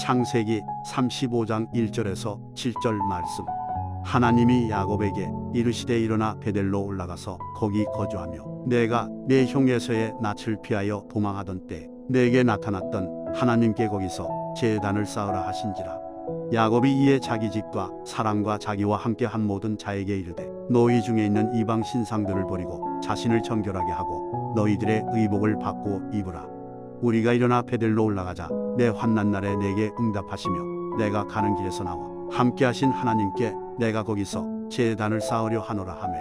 창세기 35장 1절에서 7절 말씀. 하나님이 야곱에게 이르시되 일어나 베델로 올라가서 거기 거주하며 내가 내 형 에서의 낯을 피하여 도망하던 때 내게 나타났던 하나님께 거기서 제단을 쌓으라 하신지라. 야곱이 이에 자기 집과 사람과 자기와 함께 한 모든 자에게 이르되 너희 중에 있는 이방 신상들을 버리고 자신을 정결하게 하고 너희들의 의복을 받고 입으라. 우리가 일어나 베델로 올라가자. 내 환난 날에 내게 응답하시며 내가 가는 길에서 나와 함께 하신 하나님께 내가 거기서 제단을 쌓으려 하노라 하매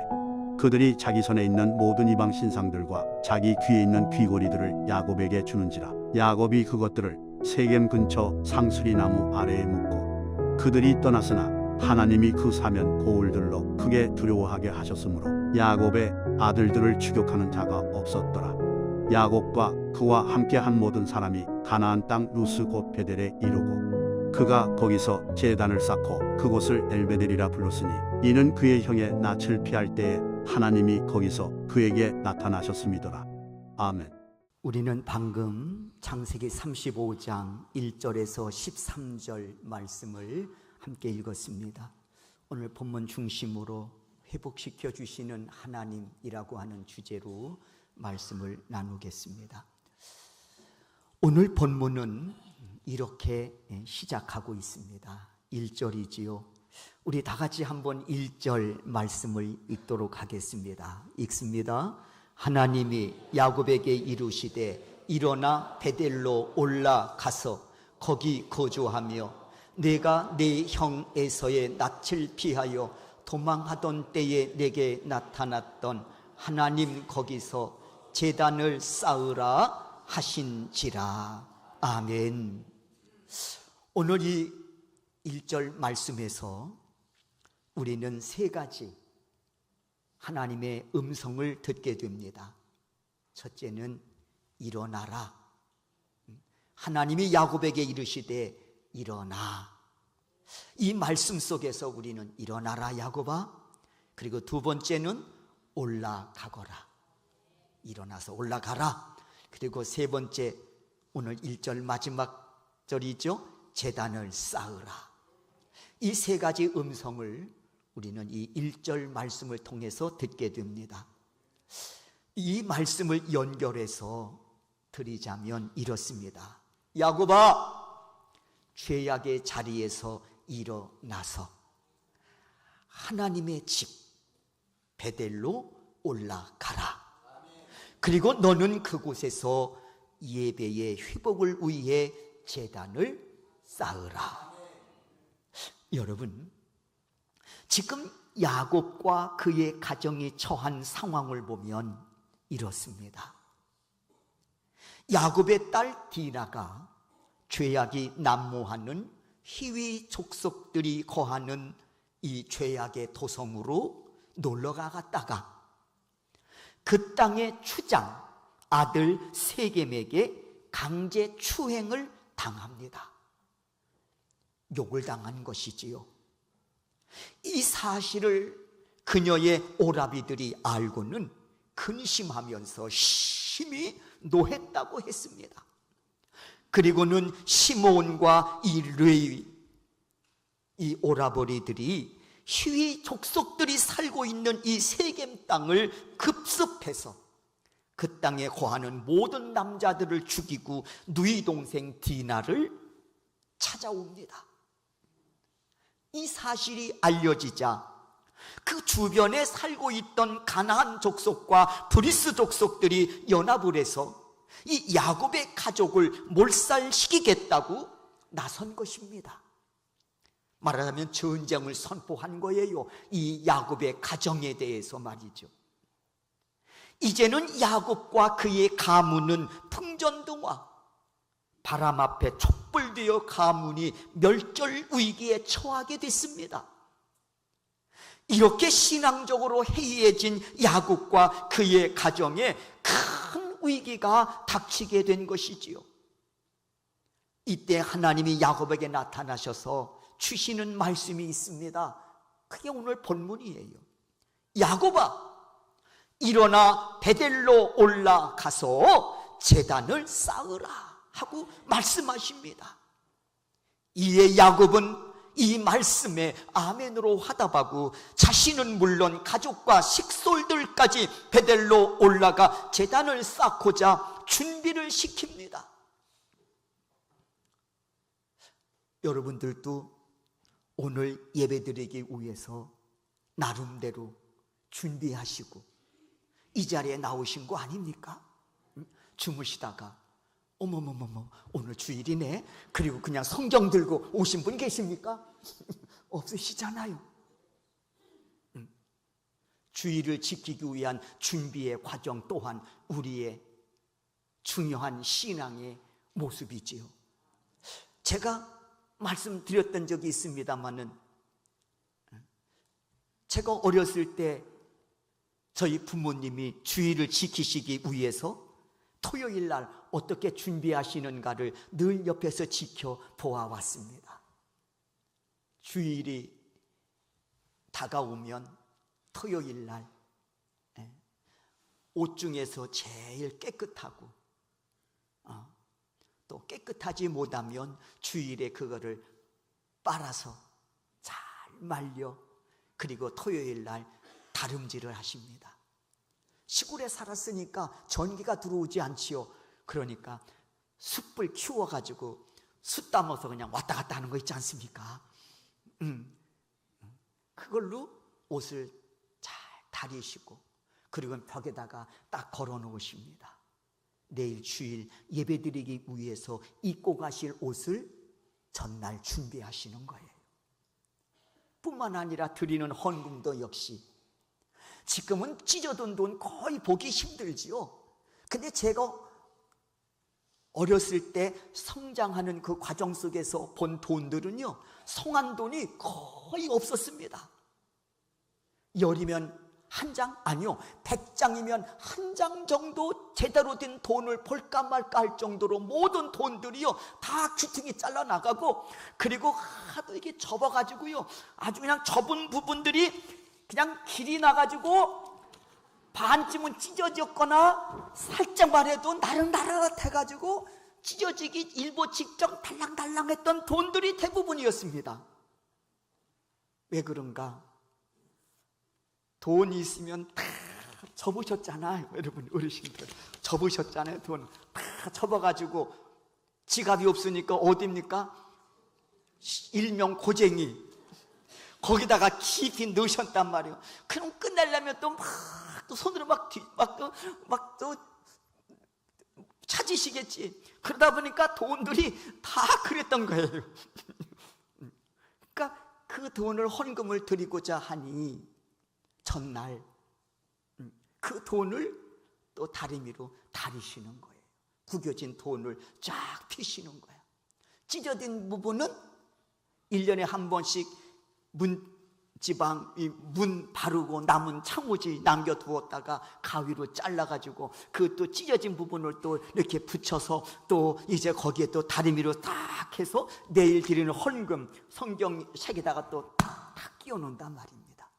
그들이 자기 손에 있는 모든 이방 신상들과 자기 귀에 있는 귀고리들을 야곱에게 주는지라. 야곱이 그것들을 세겜 근처 상수리 나무 아래에 묻고 그들이 떠났으나 하나님이 그 사면 고울들로 크게 두려워하게 하셨으므로 야곱의 아들들을 추격하는 자가 없었더라. 야곱과 그와 함께한 모든 사람이 가나안 땅 루스 곧 베델에 이르고 그가 거기서 제단을 쌓고 그곳을 엘베델이라 불렀으니 이는 그의 형의 낯을 피할 때에 하나님이 거기서 그에게 나타나셨음이더라. 아멘. 우리는 방금 창세기 35장 1절에서 13절 말씀을 함께 읽었습니다. 오늘 본문 중심으로 회복시켜 주시는 하나님이라고 하는 주제로 말씀을 나누겠습니다. 오늘 본문은 이렇게 시작하고 있습니다. 1절이지요. 우리 다 같이 한번 1절 말씀을 읽도록 하겠습니다. 읽습니다. 하나님이 야곱에게 이르시되 일어나 베델로 올라가서 거기 거주하며 내가 네 형 에서의 낯을 피하여 도망하던 때에 내게 나타났던 하나님 거기서 제단을 쌓으라 하신지라. 아멘. 오늘 이 1절 말씀에서 우리는 세 가지 하나님의 음성을 듣게 됩니다. 첫째는 일어나라. 하나님이 야곱에게 이르시되 일어나. 이 말씀 속에서 우리는 일어나라 야곱아. 그리고 두 번째는 올라가거라. 일어나서 올라가라. 그리고 세 번째 오늘 1절 마지막 절이죠. 제단을 쌓으라. 이 세 가지 음성을 우리는 이 1절 말씀을 통해서 듣게 됩니다. 이 말씀을 연결해서 드리자면 이렇습니다. 야곱아, 죄악의 자리에서 일어나서 하나님의 집 베델로 올라가라. 그리고 너는 그곳에서 예배의 회복을 위해 제단을 쌓으라. 여러분, 지금 야곱과 그의 가정이 처한 상황을 보면 이렇습니다. 야곱의 딸 디나가 죄악이 난무하는 히위 족속들이 거하는 이 죄악의 도성으로 놀러가 갔다가 그 땅의 추장 아들 세겜에게 강제 추행을 당합니다. 욕을 당한 것이지요. 이 사실을 그녀의 오라비들이 알고는 근심하면서 심히 노했다고 했습니다. 그리고는 시므온과 이 레위, 이 오라버니들이 히위 족속들이 살고 있는 이 세겜 땅을 급습해서 그 땅에 거하는 모든 남자들을 죽이고 누이 동생 디나를 찾아옵니다. 이 사실이 알려지자 그 주변에 살고 있던 가나안 족속과 브리스 족속들이 연합을 해서 이 야곱의 가족을 몰살시키겠다고 나선 것입니다. 말하자면 전쟁을 선포한 거예요. 이 야곱의 가정에 대해서 말이죠. 이제는 야곱과 그의 가문은 풍전등화, 바람 앞에 촛불되어 가문이 멸절 위기에 처하게 됐습니다. 이렇게 신앙적으로 해이해진 야곱과 그의 가정에 큰 위기가 닥치게 된 것이지요. 이때 하나님이 야곱에게 나타나셔서 주시는 말씀이 있습니다. 그게 오늘 본문이에요. 야곱아, 일어나 베델로 올라가서 제단을 쌓으라 하고 말씀하십니다. 이에 야곱은 이 말씀에 아멘으로 화답하고 자신은 물론 가족과 식솔들까지 베델로 올라가 제단을 쌓고자 준비를 시킵니다. 여러분들도 오늘 예배드리기 위해서 나름대로 준비하시고 이 자리에 나오신 거 아닙니까? 주무시다가 어머머머머 오늘 주일이네. 그리고 그냥 성경 들고 오신 분 계십니까? 없으시잖아요. 주일을 지키기 위한 준비의 과정 또한 우리의 중요한 신앙의 모습이지요. 제가 말씀드렸던 적이 있습니다마는 제가 어렸을 때 저희 부모님이 주일을 지키시기 위해서 토요일 날 어떻게 준비하시는가를 늘 옆에서 지켜보아왔습니다. 주일이 다가오면 토요일 날 옷 중에서 제일 깨끗하고 또 깨끗하지 못하면 주일에 그거를 빨아서 잘 말려 그리고 토요일 날 다름질을 하십니다. 시골에 살았으니까 전기가 들어오지 않지요. 그러니까 숯불 키워가지고 숯 담아서 그냥 왔다 갔다 하는 거 있지 않습니까? 그걸로 옷을 잘 다리시고 그리고 벽에다가 딱 걸어 놓으십니다. 내일 주일 예배드리기 위해서 입고 가실 옷을 전날 준비하시는 거예요. 뿐만 아니라 드리는 헌금도 역시 지금은 찢어둔 돈 거의 보기 힘들지요. 근데 제가 어렸을 때 성장하는 그 과정 속에서 본 돈들은요, 성한 돈이 거의 없었습니다. 열이면 한 장? 아니요, 100장이면 한 장 정도 제대로 된 돈을 볼까 말까 할 정도로 모든 돈들이요 다 귀퉁이 잘라나가고, 그리고 하도 이게 접어가지고요 아주 그냥 접은 부분들이 그냥 길이 나가지고 반쯤은 찢어졌거나 살짝만 해도 나릇나릇해가지고 찢어지기 일보 직전 달랑달랑했던 돈들이 대부분이었습니다. 왜 그런가? 돈이 있으면 다 접으셨잖아요. 여러분 어르신들 접으셨잖아요. 돈 다 접어가지고 지갑이 없으니까 어디입니까? 일명 고쟁이 거기다가 깊이 넣으셨단 말이에요. 그럼 끝내려면 또 또 손으로 막 또 찾으시겠지. 그러다 보니까 돈들이 다 그랬던 거예요. 그러니까 그 돈을 헌금을 드리고자 하니 전날 그 돈을 또 다리미로 다리시는 거예요. 구겨진 돈을 쫙 피시는 거예요. 찢어진 부분은 1년에 한 번씩 문지방, 문 바르고 남은 창호지 남겨두었다가 가위로 잘라가지고 그 또 찢어진 부분을 또 이렇게 붙여서 또 이제 거기에 또 다리미로 딱 해서 내일 드리는 헌금 성경책에다가 또 딱 끼워 놓는단 말입니다.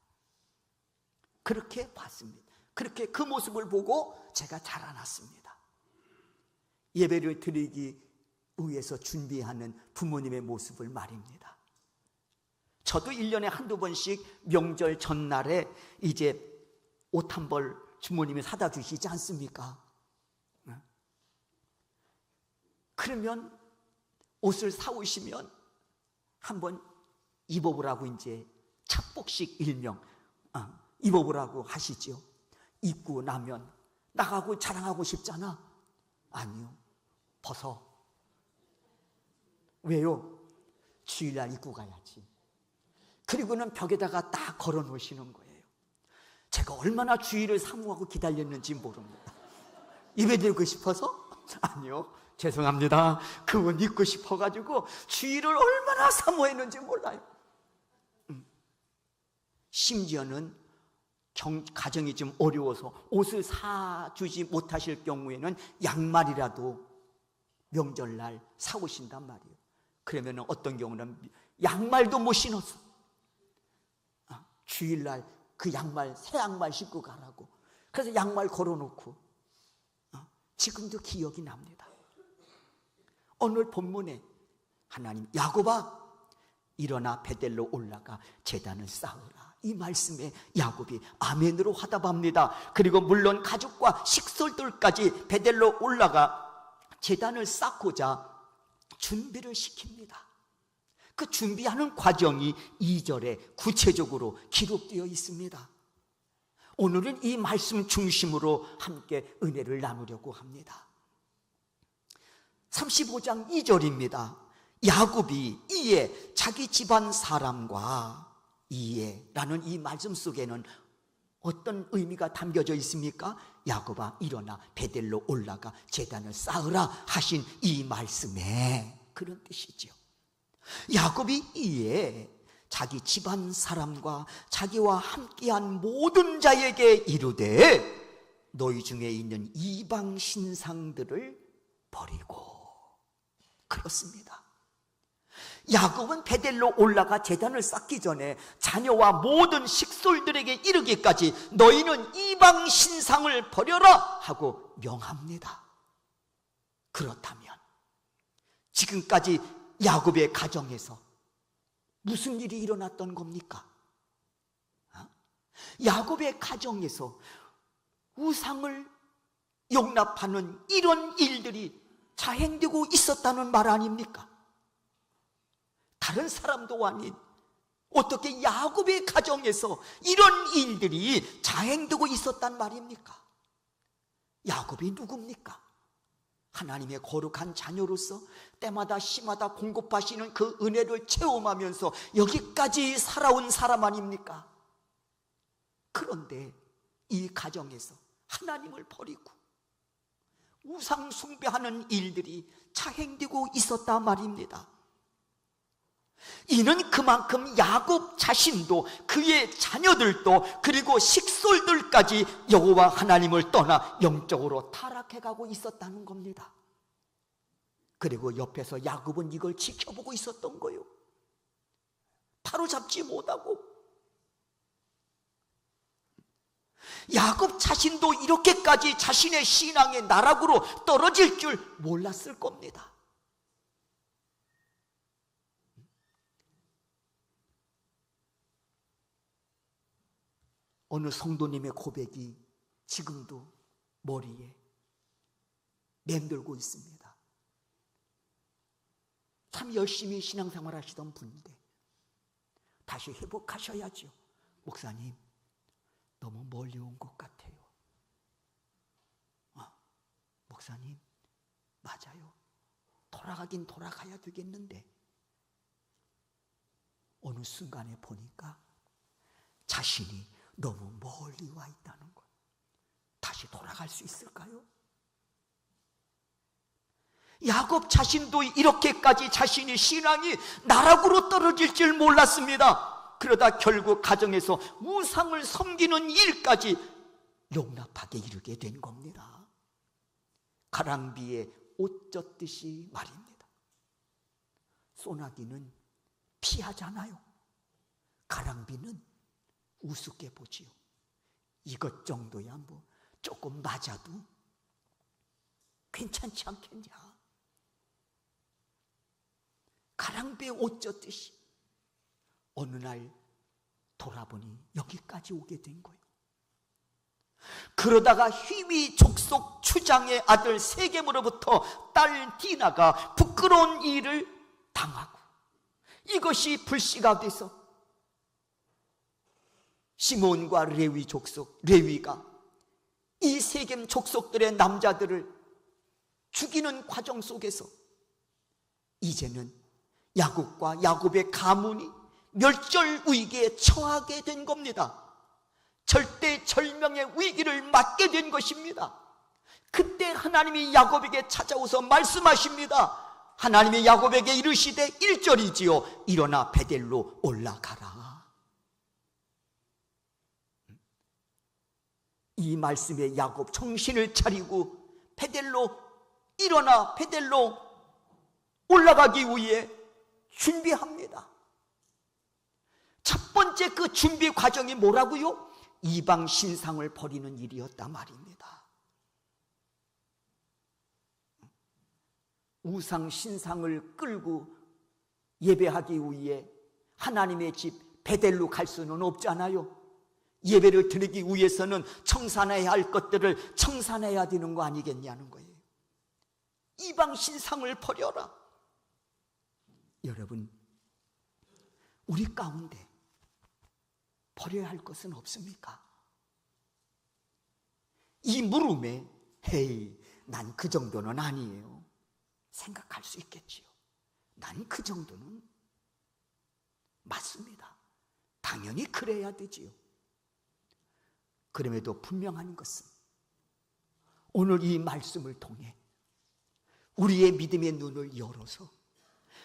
그렇게 봤습니다. 그렇게 그 모습을 보고 제가 자라났습니다. 예배를 드리기 위해서 준비하는 부모님의 모습을 말입니다. 저도 1년에 한두 번씩 명절 전날에 이제 옷 한 벌 주모님이 사다 주시지 않습니까? 그러면 옷을 사오시면 한번 입어보라고 이제 착복식 일명 입어보라고 하시죠. 입고 나면 나가고 자랑하고 싶잖아. 아니요, 벗어. 왜요? 주일날 입고 가야지. 그리고는 벽에다가 딱 걸어 놓으시는 거예요. 제가 얼마나 주일을 사모하고 기다렸는지 모릅니다. 예배드리고 싶어서? 아니요, 죄송합니다. 그거 입고 싶어가지고 주일을 얼마나 사모했는지 몰라요. 심지어는 가정이 좀 어려워서 옷을 사주지 못하실 경우에는 양말이라도 명절날 사오신단 말이에요. 그러면 어떤 경우는 양말도 못 신었어. 주일날 그 양말, 새 양말 신고 가라고. 그래서 양말 걸어놓고 지금도 기억이 납니다. 오늘 본문에 하나님, 야곱아 일어나 베델로 올라가 제단을 쌓으라. 이 말씀에 야곱이 아멘으로 화답합니다. 그리고 물론 가족과 식솔들까지 베델로 올라가 제단을 쌓고자 준비를 시킵니다. 그 준비하는 과정이 2절에 구체적으로 기록되어 있습니다. 오늘은 이 말씀 중심으로 함께 은혜를 나누려고 합니다. 35장 2절입니다. 야곱이 이에 자기 집안 사람과 이에라는 이 말씀 속에는 어떤 의미가 담겨져 있습니까? 야곱아 일어나 베델로 올라가 제단을 쌓으라 하신 이 말씀에 그런 뜻이죠. 야곱이 이에 자기 집안 사람과 자기와 함께한 모든 자에게 이르되 너희 중에 있는 이방 신상들을 버리고. 그렇습니다. 야곱은 베델로 올라가 제단을 쌓기 전에 자녀와 모든 식솔들에게 이르기까지 너희는 이방 신상을 버려라 하고 명합니다. 그렇다면 지금까지 야곱의 가정에서 무슨 일이 일어났던 겁니까? 야곱의 가정에서 우상을 용납하는 이런 일들이 자행되고 있었다는 말 아닙니까? 다른 사람도 아닌 어떻게 야곱의 가정에서 이런 일들이 자행되고 있었단 말입니까? 야곱이 누굽니까? 하나님의 거룩한 자녀로서 때마다 시마다 공급하시는 그 은혜를 체험하면서 여기까지 살아온 사람 아닙니까? 그런데 이 가정에서 하나님을 버리고 우상 숭배하는 일들이 자행되고 있었단 말입니다. 이는 그만큼 야곱 자신도 그의 자녀들도 그리고 식솔들까지 여호와 하나님을 떠나 영적으로 타락해가고 있었다는 겁니다. 그리고 옆에서 야곱은 이걸 지켜보고 있었던 거예요. 바로잡지 못하고. 야곱 자신도 이렇게까지 자신의 신앙의 나락으로 떨어질 줄 몰랐을 겁니다. 어느 성도님의 고백이 지금도 머리에 맴돌고 있습니다. 참 열심히 신앙생활 하시던 분인데 다시 회복하셔야죠. 목사님, 너무 멀리 온 것 같아요. 목사님, 맞아요. 돌아가긴 돌아가야 되겠는데 어느 순간에 보니까 자신이 너무 멀리 와 있다는 것. 다시 돌아갈 수 있을까요? 야곱 자신도 이렇게까지 자신의 신앙이 나락으로 떨어질 줄 몰랐습니다. 그러다 결국 가정에서 우상을 섬기는 일까지 용납하게 이르게 된 겁니다. 가랑비에 옷 젖듯이 말입니다. 소나기는 피하잖아요. 가랑비는 우습게 보지요. 이것 정도야 뭐 조금 맞아도 괜찮지 않겠냐. 가랑비에 옷 젖듯이 어느 날 돌아보니 여기까지 오게 된 거예요. 그러다가 휘위 족속 추장의 아들 세겜으로부터 딸 디나가 부끄러운 일을 당하고 이것이 불씨가 돼서 시몬과 레위 족속, 레위가 이 세겜 족속들의 남자들을 죽이는 과정 속에서 이제는 야곱과 야곱의 가문이 멸절 위기에 처하게 된 겁니다. 절대절명의 위기를 맞게 된 것입니다. 그때 하나님이 야곱에게 찾아오서 말씀하십니다. 하나님이 야곱에게 이르시되 1절이지요. 일어나 베델로 올라가라. 이 말씀에 야곱 정신을 차리고 베델로 일어나 베델로 올라가기 위해 준비합니다. 첫 번째 그 준비 과정이 뭐라고요? 이방 신상을 버리는 일이었다 말입니다. 우상 신상을 끌고 예배하기 위해 하나님의 집 베델로 갈 수는 없잖아요. 예배를 드리기 위해서는 청산해야 할 것들을 청산해야 되는 거 아니겠냐는 거예요. 이방 신상을 버려라. 여러분, 우리 가운데 버려야 할 것은 없습니까? 이 물음에 헤이, 난 그 정도는 아니에요 생각할 수 있겠지요. 난 그 정도는 맞습니다. 당연히 그래야 되지요. 그럼에도 분명한 것은 오늘 이 말씀을 통해 우리의 믿음의 눈을 열어서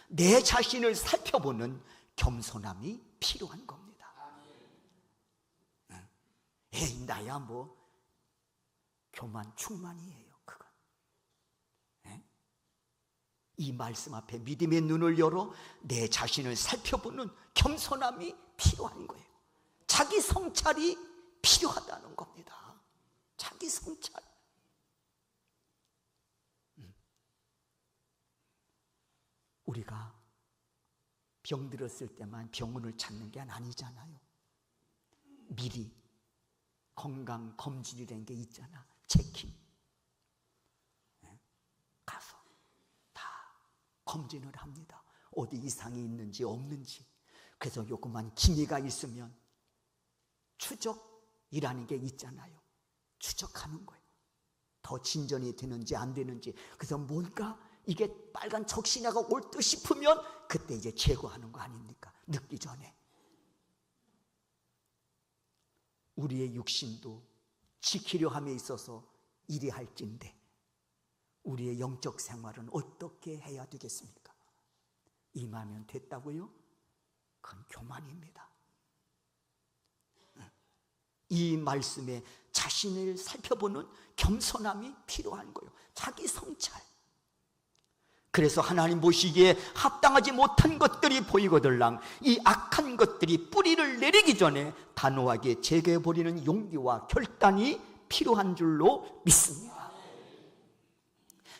내 자신을 살펴보는 겸손함이 필요한 겁니다. 에이, 나야 뭐 교만 충만이에요. 그건. 이 말씀 앞에 믿음의 눈을 열어 내 자신을 살펴보는 겸손함이 필요한 거예요. 자기 성찰이 필요하다는 겁니다. 자기 성찰. 우리가 병들었을 때만 병원을 찾는 게 아니잖아요. 미리 건강 검진이라는 게 있잖아. 체킹. 가서 다 검진을 합니다. 어디 이상이 있는지 없는지. 그래서 요것만 기미가 있으면 추적이라는 게 있잖아요. 추적하는 거예요. 더 진전이 되는지 안 되는지. 그래서 뭔가 이게 빨간 적신호가 올 듯 싶으면 그때 이제 제거하는 거 아닙니까? 늦기 전에. 우리의 육신도 지키려 함에 있어서 이리 할진데 우리의 영적 생활은 어떻게 해야 되겠습니까? 임하면 됐다고요? 그건 교만입니다. 이 말씀에 자신을 살펴보는 겸손함이 필요한 거예요. 자기 성찰. 그래서 하나님 보시기에 합당하지 못한 것들이 보이거들랑 이 악한 것들이 뿌리를 내리기 전에 단호하게 제거해버리는 용기와 결단이 필요한 줄로 믿습니다.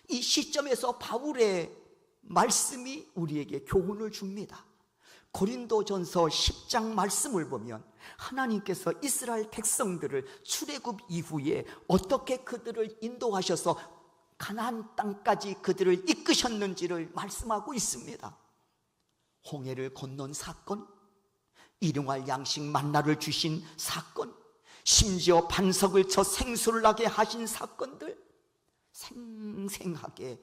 이 시점에서 바울의 말씀이 우리에게 교훈을 줍니다. 고린도전서 10장 말씀을 보면 하나님께서 이스라엘 백성들을 출애굽 이후에 어떻게 그들을 인도하셔서 가나안 땅까지 그들을 이끄셨는지를 말씀하고 있습니다. 홍해를 건넌 사건, 일용할 양식 만나를 주신 사건, 심지어 반석을 쳐 생수를 나게 하신 사건들 생생하게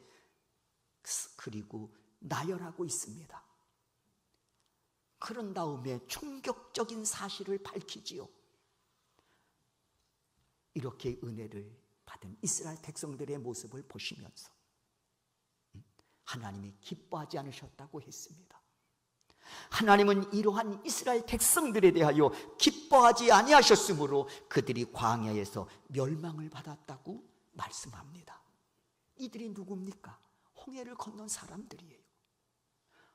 그리고 나열하고 있습니다. 그런 다음에 충격적인 사실을 밝히지요. 이렇게 은혜를 받은 이스라엘 백성들의 모습을 보시면서 하나님이 기뻐하지 않으셨다고 했습니다. 하나님은 이러한 이스라엘 백성들에 대하여 기뻐하지 아니하셨으므로 그들이 광야에서 멸망을 받았다고 말씀합니다. 이들이 누굽니까? 홍해를 건넌 사람들이에요.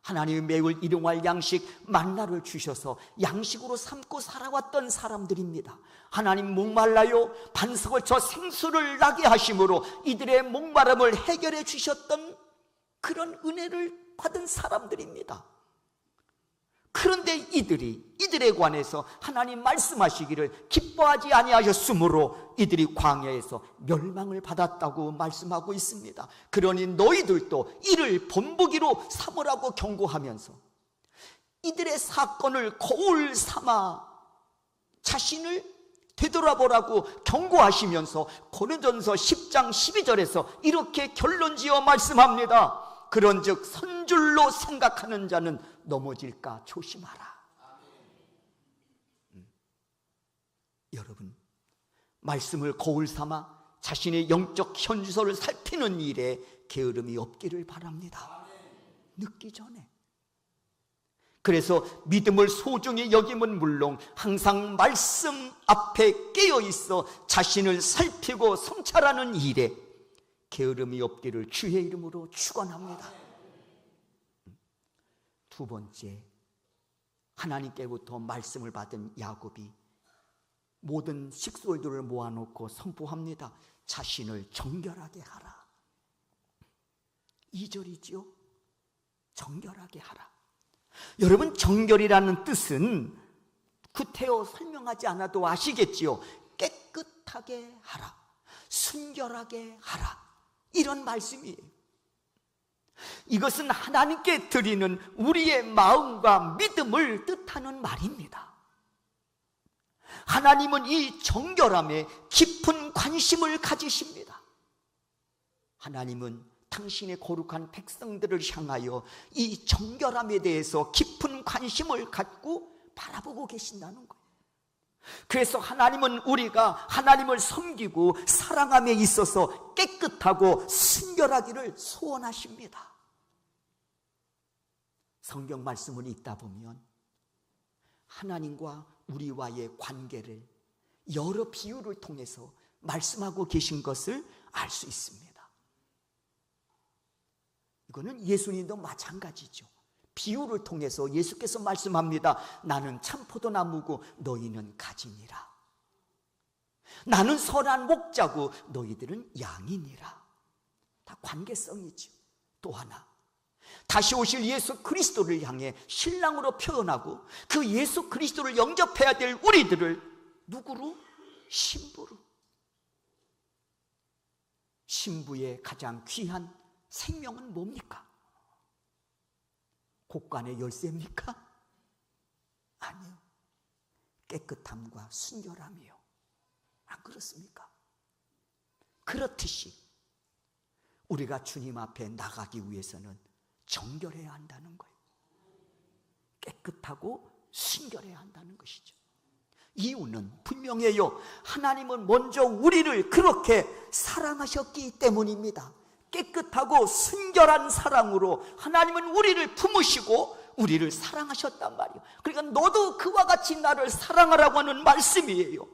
하나님이 매일 일용할 양식 만나를 주셔서 양식으로 삼고 살아왔던 사람들입니다. 하나님 목말라요 반석을 쳐 생수를 나게 하심으로 이들의 목마름을 해결해 주셨던 그런 은혜를 받은 사람들입니다. 그런데 이들에 관해서 하나님 말씀하시기를 기뻐하지 아니하셨으므로 이들이 광야에서 멸망을 받았다고 말씀하고 있습니다. 그러니 너희들도 이를 본보기로 삼으라고 경고하면서 이들의 사건을 거울 삼아 자신을 되돌아보라고 경고하시면서 고린도전서 10장 12절에서 이렇게 결론지어 말씀합니다. 그런즉 선줄로 생각하는 자는 넘어질까 조심하라. 여러분, 말씀을 거울 삼아 자신의 영적 현주소를 살피는 일에 게으름이 없기를 바랍니다. 늦기 전에. 그래서 믿음을 소중히 여김은 물론 항상 말씀 앞에 깨어 있어 자신을 살피고 성찰하는 일에 게으름이 없기를 주의 이름으로 축원합니다. 두 번째, 하나님께부터 말씀을 받은 야곱이 모든 식솔들을 모아놓고 선포합니다. 자신을 정결하게 하라. 2절이지요. 정결하게 하라. 여러분, 정결이라는 뜻은 구태여 설명하지 않아도 아시겠지요. 깨끗하게 하라, 순결하게 하라, 이런 말씀이에요. 이것은 하나님께 드리는 우리의 마음과 믿음을 뜻하는 말입니다. 하나님은 이 정결함에 깊은 관심을 가지십니다. 하나님은 당신의 거룩한 백성들을 향하여 이 정결함에 대해서 깊은 관심을 갖고 바라보고 계신다는 거예요. 그래서 하나님은 우리가 하나님을 섬기고 사랑함에 있어서 깨끗하고 순결하기를 소원하십니다. 성경 말씀을 읽다 보면 하나님과 우리와의 관계를 여러 비유를 통해서 말씀하고 계신 것을 알 수 있습니다. 이거는 예수님도 마찬가지죠. 비유를 통해서 예수께서 말씀합니다. 나는 참포도나무고 너희는 가지니라. 나는 선한 목자고 너희들은 양이니라. 다 관계성이죠. 또 하나, 다시 오실 예수 그리스도를 향해 신랑으로 표현하고 그 예수 그리스도를 영접해야 될 우리들을 누구로? 신부로. 신부의 가장 귀한 생명은 뭡니까? 곳간의 열쇠입니까? 아니요. 깨끗함과 순결함이요. 안 그렇습니까? 그렇듯이 우리가 주님 앞에 나가기 위해서는 정결해야 한다는 거예요. 깨끗하고 순결해야 한다는 것이죠. 이유는 분명해요. 하나님은 먼저 우리를 그렇게 사랑하셨기 때문입니다. 깨끗하고 순결한 사랑으로 하나님은 우리를 품으시고 우리를 사랑하셨단 말이에요. 그러니까 너도 그와 같이 나를 사랑하라고 하는 말씀이에요.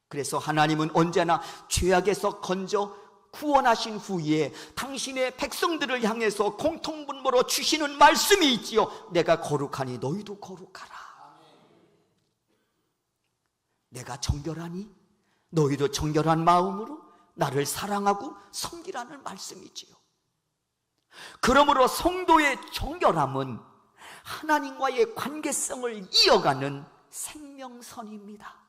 그래서 하나님은 언제나 죄악에서 건져 구원하신 후에 당신의 백성들을 향해서 공통분모로 주시는 말씀이 있지요. 내가 거룩하니 너희도 거룩하라. 내가 정결하니 너희도 정결한 마음으로 나를 사랑하고 섬기라는 말씀이지요. 그러므로 성도의 정결함은 하나님과의 관계성을 이어가는 생명선입니다.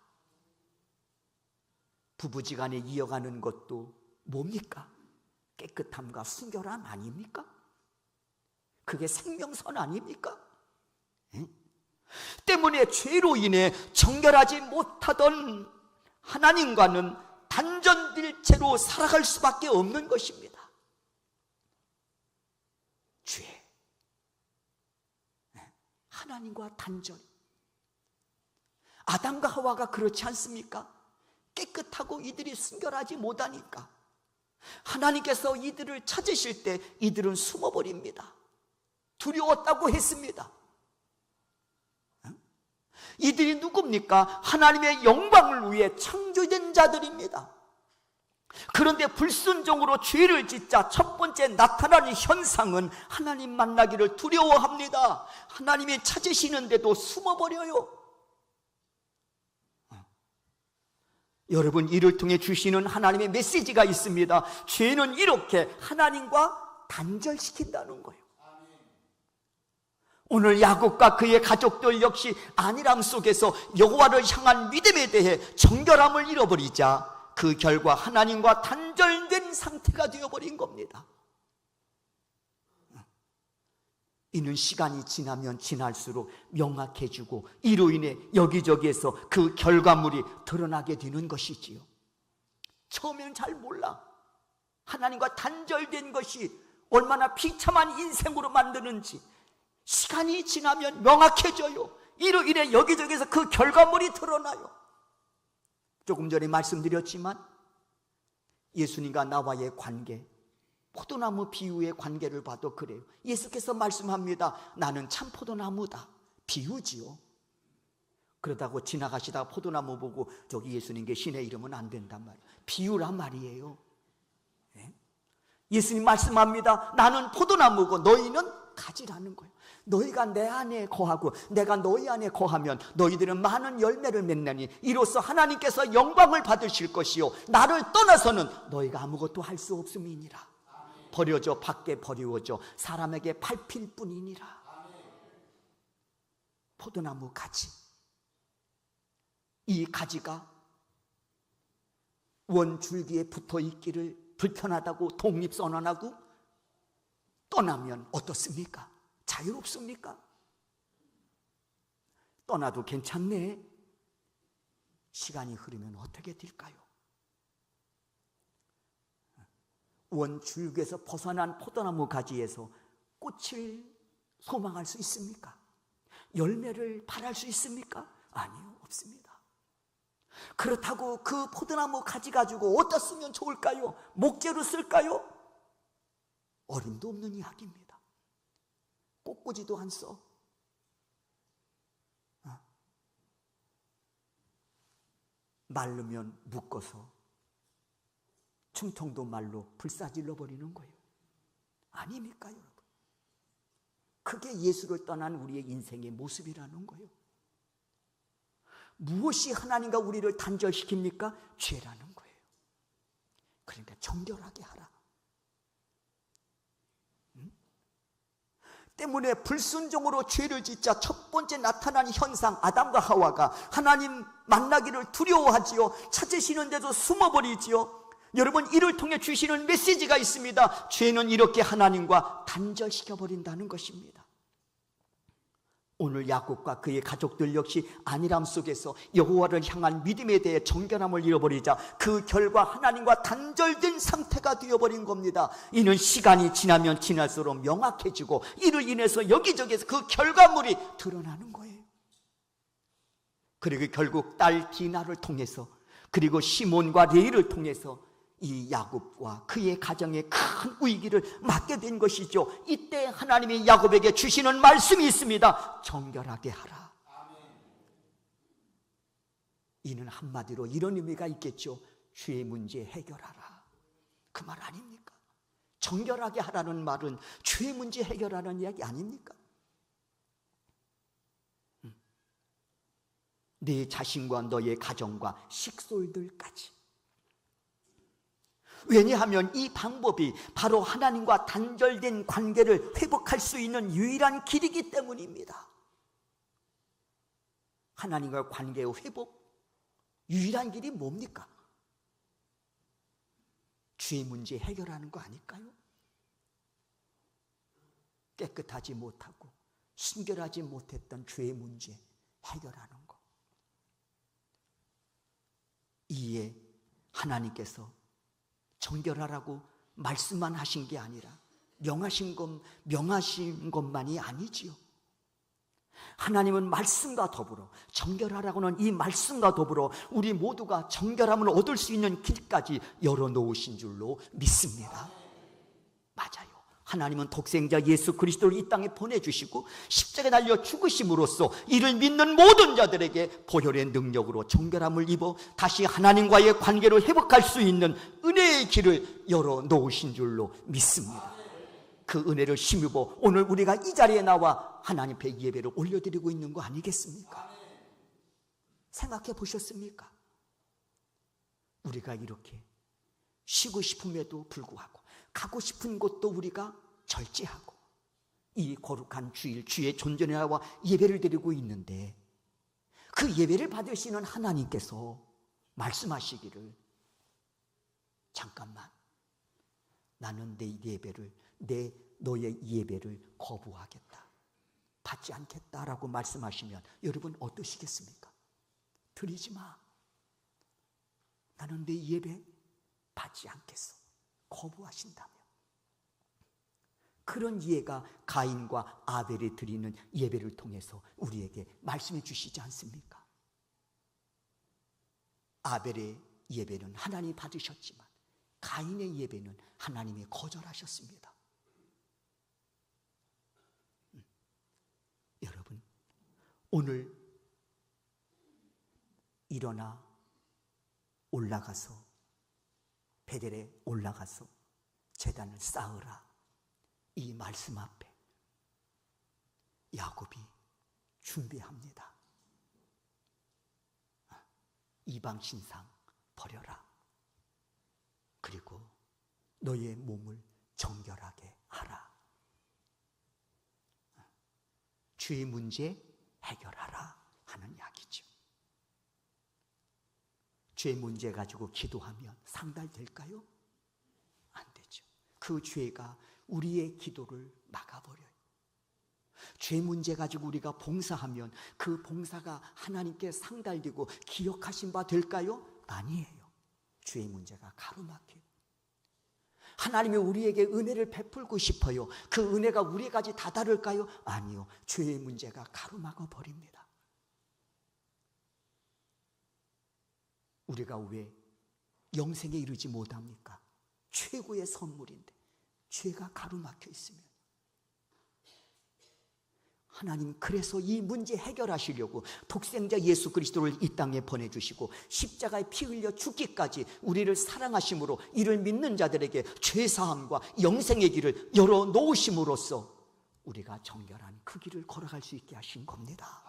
부부지간에 이어가는 것도 뭡니까? 깨끗함과 순결함 아닙니까? 그게 생명선 아닙니까? 때문에 죄로 인해 정결하지 못하던 하나님과는 단절될 채로 살아갈 수밖에 없는 것입니다. 죄, 하나님과 단절. 아담과 하와가 그렇지 않습니까? 깨끗하고 이들이 순결하지 못하니까 하나님께서 이들을 찾으실 때 이들은 숨어버립니다. 두려웠다고 했습니다. 이들이 누굽니까? 하나님의 영광을 위해 창조된 자들입니다. 그런데 불순종으로 죄를 짓자 첫 번째 나타나는 현상은 하나님 만나기를 두려워합니다. 하나님이 찾으시는데도 숨어버려요. 여러분, 이를 통해 주시는 하나님의 메시지가 있습니다. 죄는 이렇게 하나님과 단절시킨다는 거예요. 오늘 야곱과 그의 가족들 역시 안일함 속에서 여호와를 향한 믿음에 대해 정결함을 잃어버리자 그 결과 하나님과 단절된 상태가 되어버린 겁니다. 이는 시간이 지나면 지날수록 명확해지고 이로 인해 여기저기에서 그 결과물이 드러나게 되는 것이지요. 처음에는 잘 몰라. 하나님과 단절된 것이 얼마나 비참한 인생으로 만드는지 시간이 지나면 명확해져요. 이로 인해 여기저기에서 그 결과물이 드러나요. 조금 전에 말씀드렸지만 예수님과 나와의 관계, 포도나무 비유의 관계를 봐도 그래요. 예수께서 말씀합니다. 나는 참 포도나무다. 비유지요. 그러다고 지나가시다가 포도나무 보고 저기 예수님께 신의 이름은 안 된단 말이에요. 비유란 말이에요. 예수님 말씀합니다. 나는 포도나무고 너희는 가지라는 거예요. 너희가 내 안에 거하고 내가 너희 안에 거하면 너희들은 많은 열매를 맺나니 이로써 하나님께서 영광을 받으실 것이요 나를 떠나서는 너희가 아무것도 할 수 없음이니라. 버려져 밖에 버리워져 사람에게 밟힐 뿐이니라. 포도나무 가지, 이 가지가 원줄기에 붙어 있기를 불편하다고 독립선언하고 떠나면 어떻습니까? 자유롭습니까? 떠나도 괜찮네. 시간이 흐르면 어떻게 될까요? 원줄기에서 벗어난 포도나무 가지에서 꽃을 소망할 수 있습니까? 열매를 바랄 수 있습니까? 아니요, 없습니다. 그렇다고 그 포도나무 가지 가지고 어디다 쓰면 좋을까요? 목재로 쓸까요? 어림도 없는 이야기입니다. 꽃꽂이도 안 써. 말르면 묶어서 충청도 말로 불사질러 버리는 거예요. 아닙니까, 여러분? 그게 예수를 떠난 우리의 인생의 모습이라는 거예요. 무엇이 하나님과 우리를 단절시킵니까? 죄라는 거예요. 그러니까 정결하게 하라. 때문에 불순종으로 죄를 짓자 첫 번째 나타난 현상, 아담과 하와가 하나님 만나기를 두려워하지요. 찾으시는데도 숨어버리지요. 여러분, 이를 통해 주시는 메시지가 있습니다. 죄는 이렇게 하나님과 단절시켜버린다는 것입니다. 오늘 야곱과 그의 가족들 역시 안일함 속에서 여호와를 향한 믿음에 대해 정결함을 잃어버리자 그 결과 하나님과 단절된 상태가 되어버린 겁니다. 이는 시간이 지나면 지날수록 명확해지고 이를 인해서 여기저기에서 그 결과물이 드러나는 거예요. 그리고 결국 딸 디나를 통해서, 그리고 시몬과 레이를 통해서 이 야곱과 그의 가정에 큰 위기를 맞게 된 것이죠. 이때 하나님이 야곱에게 주시는 말씀이 있습니다. 정결하게 하라. 이는 한마디로 이런 의미가 있겠죠. 죄의 문제 해결하라. 그 말 아닙니까? 정결하게 하라는 말은 죄의 문제 해결하라는 이야기 아닙니까? 네 자신과 너의 가정과 식솔들까지. 왜냐하면 이 방법이 바로 하나님과 단절된 관계를 회복할 수 있는 유일한 길이기 때문입니다. 하나님과 관계의 회복, 유일한 길이 뭡니까? 죄의 문제 해결하는 거 아닐까요? 깨끗하지 못하고 순결하지 못했던 죄의 문제 해결하는 거. 이에 하나님께서 정결하라고 말씀만 하신 게 아니라 명하신 것만이 아니지요. 하나님은 말씀과 더불어, 정결하라고는 이 말씀과 더불어 우리 모두가 정결함을 얻을 수 있는 길까지 열어놓으신 줄로 믿습니다. 맞아요. 하나님은 독생자 예수 그리스도를 이 땅에 보내주시고 십자가에 달려 죽으심으로써 이를 믿는 모든 자들에게 보혈의 능력으로 정결함을 입어 다시 하나님과의 관계를 회복할 수 있는 은혜의 길을 열어놓으신 줄로 믿습니다. 그 은혜를 힘입어 오늘 우리가 이 자리에 나와 하나님 앞에 예배를 올려드리고 있는 거 아니겠습니까? 생각해 보셨습니까? 우리가 이렇게 쉬고 싶음에도 불구하고 가고 싶은 곳도 우리가 절제하고 이 거룩한 주일, 주의 존전에 나와 예배를 드리고 있는데 그 예배를 받으시는 하나님께서 말씀하시기를 잠깐만, 나는 너의 예배를 거부하겠다, 받지 않겠다라고 말씀하시면 여러분 어떠시겠습니까? 드리지 마. 나는 내 예배 받지 않겠어. 거부하신다며. 그런 이해가 가인과 아벨이 드리는 예배를 통해서 우리에게 말씀해 주시지 않습니까? 아벨의 예배는 하나님이 받으셨지만 가인의 예배는 하나님이 거절하셨습니다. 여러분, 오늘 일어나 올라가서 베델에 올라가서 제단을 쌓으라. 이 말씀 앞에 야곱이 준비합니다. 이방 신상 버려라. 그리고 너의 몸을 정결하게 하라. 죄의 문제 해결하라 하는 이야기죠. 죄 문제 가지고 기도하면 상달될까요? 안 되죠. 그 죄가 우리의 기도를 막아버려요. 죄 문제 가지고 우리가 봉사하면 그 봉사가 하나님께 상달되고 기억하신 바 될까요? 아니에요. 죄 문제가 가로막혀요. 하나님이 우리에게 은혜를 베풀고 싶어요. 그 은혜가 우리까지 다다를까요? 아니요. 죄의 문제가 가로막아 버립니다. 우리가 왜 영생에 이르지 못합니까? 최고의 선물인데 죄가 가로막혀 있으면. 하나님 그래서 이 문제 해결하시려고 독생자 예수 그리스도를 이 땅에 보내주시고 십자가에 피 흘려 죽기까지 우리를 사랑하심으로 이를 믿는 자들에게 죄사함과 영생의 길을 열어놓으심으로써 우리가 정결한 그 길을 걸어갈 수 있게 하신 겁니다.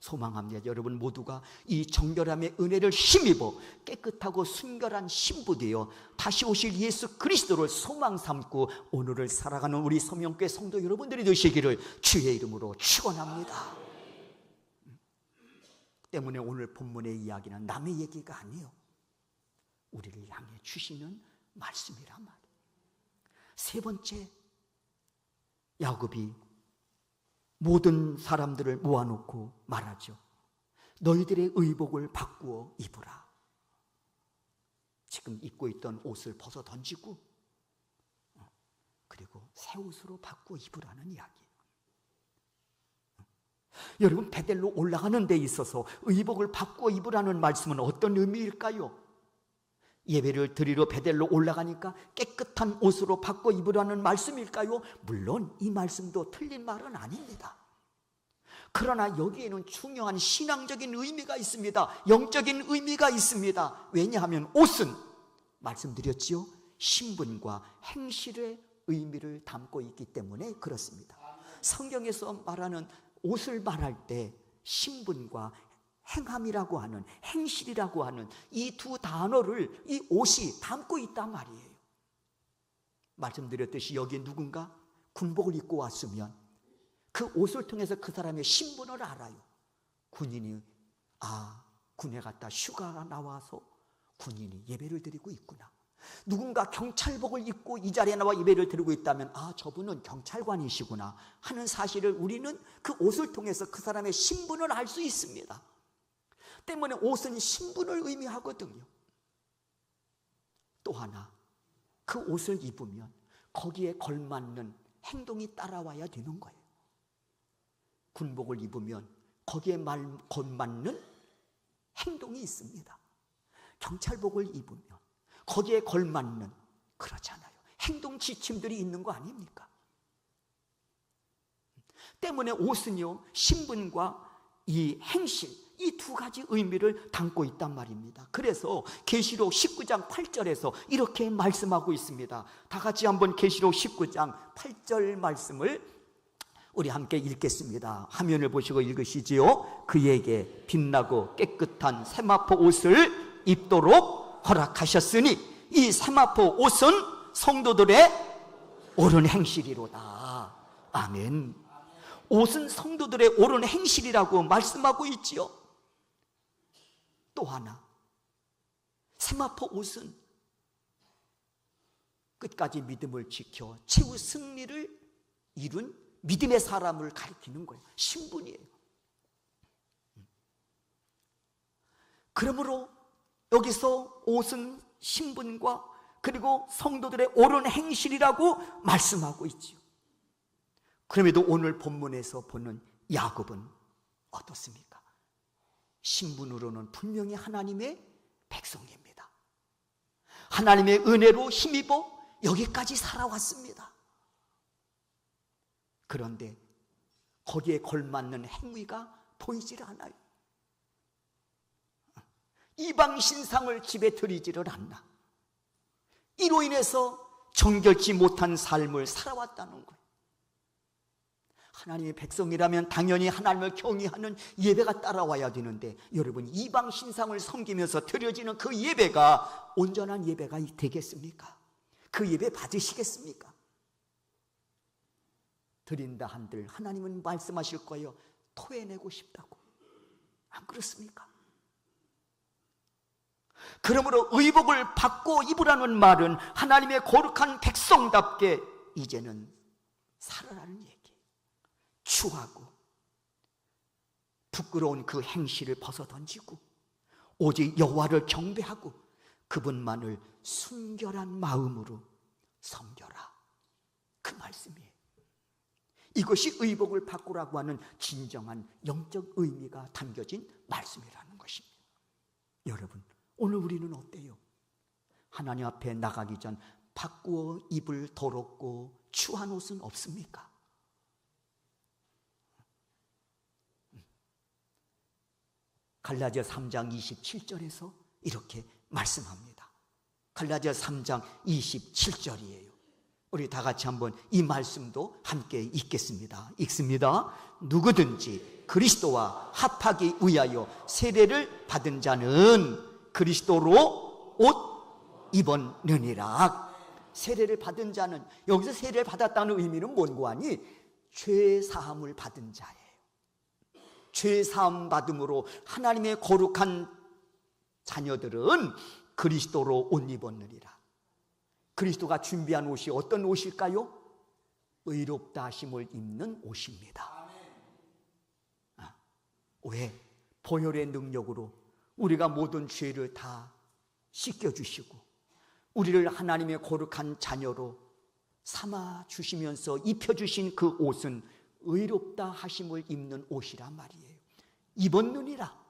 소망합니다. 여러분 모두가 이 정결함의 은혜를 힘입어 깨끗하고 순결한 신부되어 다시 오실 예수 그리스도를 소망 삼고 오늘을 살아가는 우리 서명교회 성도 여러분들이 되시기를 주의 이름으로 축원합니다. 때문에 오늘 본문의 이야기는 남의 얘기가 아니에요. 우리를 향해 주시는 말씀이란 말이에요. 세 번째, 야곱이 모든 사람들을 모아놓고 말하죠. 너희들의 의복을 바꾸어 입으라. 지금 입고 있던 옷을 벗어 던지고 그리고 새 옷으로 바꾸어 입으라는 이야기예요. 여러분 베델로 올라가는 데 있어서 의복을 바꾸어 입으라는 말씀은 어떤 의미일까요? 예배를 드리러 베델로 올라가니까 깨끗한 옷으로 바꿔 입으라는 말씀일까요? 물론 이 말씀도 틀린 말은 아닙니다. 그러나 여기에는 중요한 신앙적인 의미가 있습니다. 영적인 의미가 있습니다. 왜냐하면 옷은 말씀드렸지요, 신분과 행실의 의미를 담고 있기 때문에 그렇습니다. 성경에서 말하는 옷을 말할 때 신분과 행함이라고 하는, 행실이라고 하는 이 두 단어를 이 옷이 담고 있단 말이에요. 말씀드렸듯이 여기 누군가 군복을 입고 왔으면 그 옷을 통해서 그 사람의 신분을 알아요. 군인이 군에 갔다 휴가가 나와서 군인이 예배를 드리고 있구나. 누군가 경찰복을 입고 이 자리에 나와 예배를 드리고 있다면 저분은 경찰관이시구나 하는 사실을 우리는 그 옷을 통해서 그 사람의 신분을 알 수 있습니다. 때문에 옷은 신분을 의미하거든요. 또 하나, 그 옷을 입으면 거기에 걸맞는 행동이 따라와야 되는 거예요. 군복을 입으면 거기에 걸맞는 행동이 있습니다. 경찰복을 입으면 거기에 걸맞는, 그렇잖아요, 행동 지침들이 있는 거 아닙니까? 때문에 옷은요, 신분과 이 행실, 이 두 가지 의미를 담고 있단 말입니다. 그래서 계시록 19장 8절에서 이렇게 말씀하고 있습니다. 다 같이 한번 계시록 19장 8절 말씀을 우리 함께 읽겠습니다. 화면을 보시고 읽으시지요. 그에게 빛나고 깨끗한 세마포 옷을 입도록 허락하셨으니 이 세마포 옷은 성도들의 옳은 행실이로다. 아멘. 옷은 성도들의 옳은 행실이라고 말씀하고 있지요. 또 하나, 세마포 옷은 끝까지 믿음을 지켜 최후 승리를 이룬 믿음의 사람을 가리키는 거예요. 신분이에요. 그러므로 여기서 옷은 신분과 그리고 성도들의 옳은 행실이라고 말씀하고 있지요. 그럼에도 오늘 본문에서 보는 야곱은 어떻습니까? 신분으로는 분명히 하나님의 백성입니다. 하나님의 은혜로 힘입어 여기까지 살아왔습니다. 그런데 거기에 걸맞는 행위가 보이질 않아요. 이방 신상을 집에 들이지를 않나. 이로 인해서 정결치 못한 삶을 살아왔다는 거예요. 하나님의 백성이라면 당연히 하나님을 경외하는 예배가 따라와야 되는데, 여러분 이방 신상을 섬기면서 드려지는 그 예배가 온전한 예배가 되겠습니까? 그 예배 받으시겠습니까? 드린다 한들 하나님은 말씀하실 거예요. 토해내고 싶다고. 안 그렇습니까? 그러므로 의복을 받고 입으라는 말은 하나님의 거룩한 백성답게 이제는 살아라는 얘기. 추하고 부끄러운 그 행실을 벗어던지고 오직 여호와를 경배하고 그분만을 순결한 마음으로 섬겨라. 그 말씀이에요. 이것이 의복을 바꾸라고 하는 진정한 영적 의미가 담겨진 말씀이라는 것입니다. 여러분, 오늘 우리는 어때요? 하나님 앞에 나가기 전 바꾸어 입을 더럽고 추한 옷은 없습니까? 갈라디아 3장 27절에서 이렇게 말씀합니다. 갈라디아 3장 27절이에요. 우리 다 같이 한번 이 말씀도 함께 읽겠습니다. 읽습니다. 누구든지 그리스도와 합하기 위하여 세례를 받은 자는 그리스도로 옷 입었느니라. 세례를 받은 자는, 여기서 세례를 받았다는 의미는 뭔고 하니 죄 사함을 받은 자예요. 죄 사함 받음으로 하나님의 거룩한 자녀들은 그리스도로 옷 입었느니라. 그리스도가 준비한 옷이 어떤 옷일까요? 의롭다 하심을 입는 옷입니다. 왜? 보혈의 능력으로 우리가 모든 죄를 다 씻겨주시고 우리를 하나님의 거룩한 자녀로 삼아 주시면서 입혀주신 그 옷은 의롭다 하심을 입는 옷이란 말이에요. 입었느니라.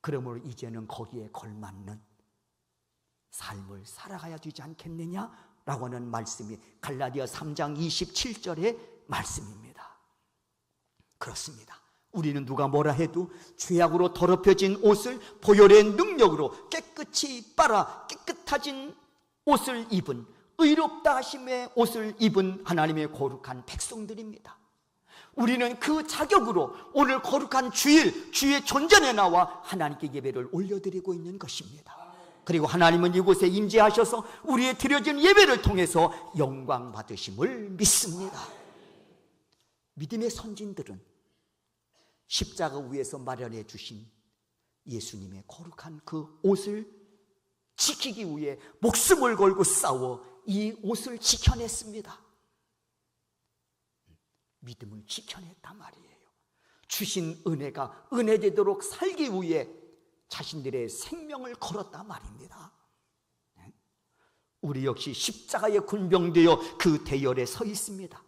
그러므로 이제는 거기에 걸맞는 삶을 살아가야 되지 않겠느냐라고 하는 말씀이 갈라디아 3장 27절의 말씀입니다. 그렇습니다. 우리는 누가 뭐라 해도 죄악으로 더럽혀진 옷을 보혈의 능력으로 깨끗이 빨아 깨끗해진 옷을 입은, 의롭다 하심의 옷을 입은 하나님의 거룩한 백성들입니다. 우리는 그 자격으로 오늘 거룩한 주일, 주의 존전에 나와 하나님께 예배를 올려드리고 있는 것입니다. 그리고 하나님은 이곳에 임재하셔서 우리의 드려진 예배를 통해서 영광 받으심을 믿습니다. 믿음의 선진들은 십자가 위에서 마련해 주신 예수님의 거룩한 그 옷을 지키기 위해 목숨을 걸고 싸워 이 옷을 지켜냈습니다. 믿음을 지켜냈단 말이에요. 주신 은혜가 은혜되도록 살기 위해 자신들의 생명을 걸었단 말입니다. 우리 역시 십자가에 군병되어 그 대열에 서 있습니다.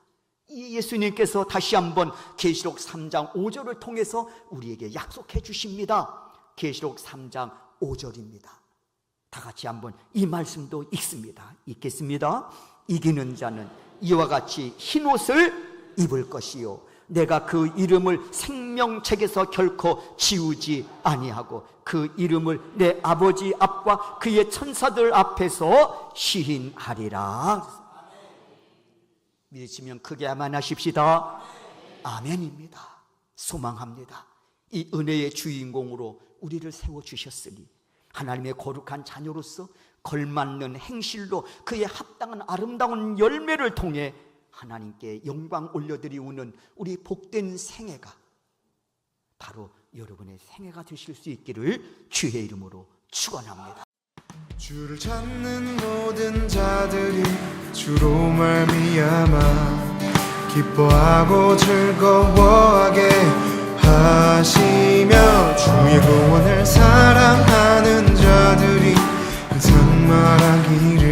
이 예수님께서 다시 한번 계시록 3장 5절을 통해서 우리에게 약속해 주십니다. 계시록 3장 5절입니다. 다 같이 한번 이 말씀도 읽습니다. 읽겠습니다. 이기는 자는 이와 같이 흰 옷을 입을 것이요 내가 그 이름을 생명책에서 결코 지우지 아니하고 그 이름을 내 아버지 앞과 그의 천사들 앞에서 시인하리라. 믿으시면 크게 아멘하십시다. 아멘입니다. 소망합니다. 이 은혜의 주인공으로 우리를 세워주셨으니 하나님의 거룩한 자녀로서 걸맞는 행실로 그의 합당한 아름다운 열매를 통해 하나님께 영광 올려드리우는 우리 복된 생애가 바로 여러분의 생애가 되실 수 있기를 주의 이름으로 축원합니다. 주를 찾는 모든 자들이 주로 말미암아 기뻐하고 즐거워하게 하시며 주의 구원을 사랑하는 자들이 항상 말하기를